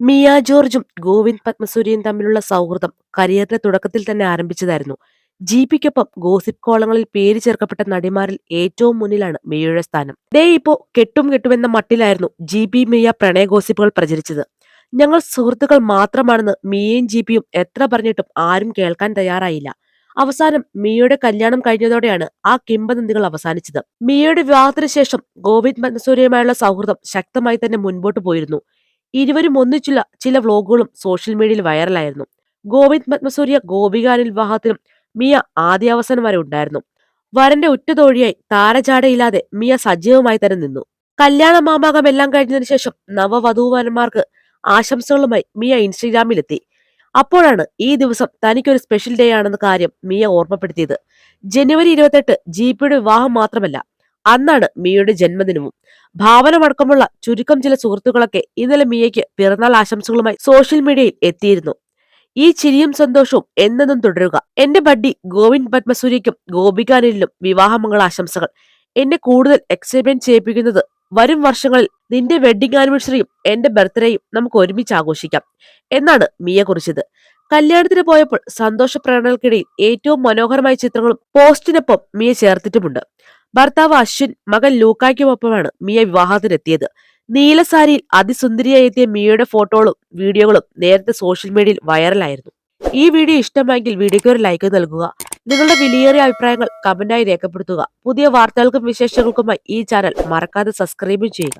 മിയ ജോർജും ഗോവിന്ദ് പത്മസൂര്യയും തമ്മിലുള്ള സൗഹൃദം കരിയറിന്റെ തുടക്കത്തിൽ തന്നെ ആരംഭിച്ചതായിരുന്നു. ജിപിക്കൊപ്പം ഗോസിപ്പ് കോളങ്ങളിൽ പേര് ചേർക്കപ്പെട്ട നടിമാരിൽ ഏറ്റവും മുന്നിലാണ് മിയയുടെ സ്ഥാനം. ദേ ഇപ്പോ കെട്ടും കെട്ടുമെന്ന മട്ടിലായിരുന്നു ജിപി മിയ പ്രണയ ഗോസിപ്പുകൾ പ്രചരിച്ചത്. ഞങ്ങൾ സുഹൃത്തുക്കൾ മാത്രമാണെന്ന് മിയയും ജിപിയും എത്ര പറഞ്ഞിട്ടും ആരും കേൾക്കാൻ തയ്യാറായില്ല. അവസാനം മിയയുടെ കല്യാണം കഴിഞ്ഞതോടെയാണ് ആ കിംവദന്തികൾ അവസാനിച്ചത്. മിയയുടെ വിവാഹത്തിന് ശേഷം ഗോവിന്ദ് പത്മസൂര്യയുമായുള്ള സൗഹൃദം ശക്തമായി തന്നെ മുൻപോട്ട് പോയിരുന്നു. ഇരുവരും ഒന്നിച്ചുള്ള ചില വ്ലോഗുകളും സോഷ്യൽ മീഡിയയിൽ വൈറലായിരുന്നു. ഗോവിന്ദ് പത്മസൂര്യ ഗോപിക അനിൽ വിവാഹത്തിലും മിയ ആദ്യാവസാനം വരെ ഉണ്ടായിരുന്നു. വരന്റെ ഉറ്റതോഴിയായി താരജാടയില്ലാതെ മിയ സജീവമായി തന്നെ നിന്നു. കല്യാണ മാമാകമെല്ലാം കഴിഞ്ഞതിനു ശേഷം നവവധൂവരന്മാർക്ക് ആശംസകളുമായി മിയ ഇൻസ്റ്റഗ്രാമിലെത്തി. അപ്പോഴാണ് ഈ ദിവസം തനിക്കൊരു സ്പെഷ്യൽ ഡേ ആണെന്ന കാര്യം മിയ ഓർമ്മപ്പെടുത്തിയത്. ജനുവരി 28 ജിപിയുടെ വിവാഹം മാത്രമല്ല, അന്നാണ് മിയയുടെ ജന്മദിനവും. ഭാവനമടക്കമുള്ള ചുരുക്കം ചില സുഹൃത്തുക്കളൊക്കെ ഇന്നലെ മിയയ്ക്ക് പിറന്നാൾ ആശംസകളുമായി സോഷ്യൽ മീഡിയയിൽ എത്തിയിരുന്നു. ഈ ചിരിയും സന്തോഷവും എന്നെന്നും തുടരുക. എന്റെ ബഡ്ഡി ഗോവിന്ദ് പത്മസൂര്യയ്ക്കും ഗോപികാനിലും വിവാഹമംഗള ആശംസകൾ. എന്നെ കൂടുതൽ എക്സൈറ്റ്മെന്റ് ചെയ്യിപ്പിക്കുന്നത് വരും വർഷങ്ങളിൽ നിന്റെ വെഡിങ് ആനിവേഴ്സറിയും എന്റെ ബർത്ത്ഡേയും നമുക്ക് ഒരുമിച്ച് ആഘോഷിക്കാം എന്നാണ് മിയ കുറിച്ചത്. കല്യാണത്തിന് പോയപ്പോൾ സന്തോഷ പ്രകടനങ്ങൾക്കിടയിൽ ഏറ്റവും മനോഹരമായ ചിത്രങ്ങളും പോസ്റ്റിനൊപ്പം മിയ ചേർത്തിട്ടുമുണ്ട്. ഭർത്താവ് അശ്വിൻ, മകൻ ലൂക്കായ്ക്കുമൊപ്പമാണ് മിയ വിവാഹത്തിനെത്തിയത്. നീലസാരിയിൽ അതിസുന്ദരിയായി എത്തിയ മിയയുടെ ഫോട്ടോകളും വീഡിയോകളും നേരത്തെ സോഷ്യൽ മീഡിയയിൽ വൈറലായിരുന്നു. ഈ വീഡിയോ ഇഷ്ടമായെങ്കിൽ വീഡിയോയ്ക്ക് ഒരു ലൈക്ക് നൽകുക. നിങ്ങളുടെ വിലയേറിയ അഭിപ്രായങ്ങൾ കമന്റായി രേഖപ്പെടുത്തുക. പുതിയ വാർത്തകൾക്കും വിശേഷങ്ങൾക്കുമായി ഈ ചാനൽ മറക്കാതെ സബ്സ്ക്രൈബ് ചെയ്യുക.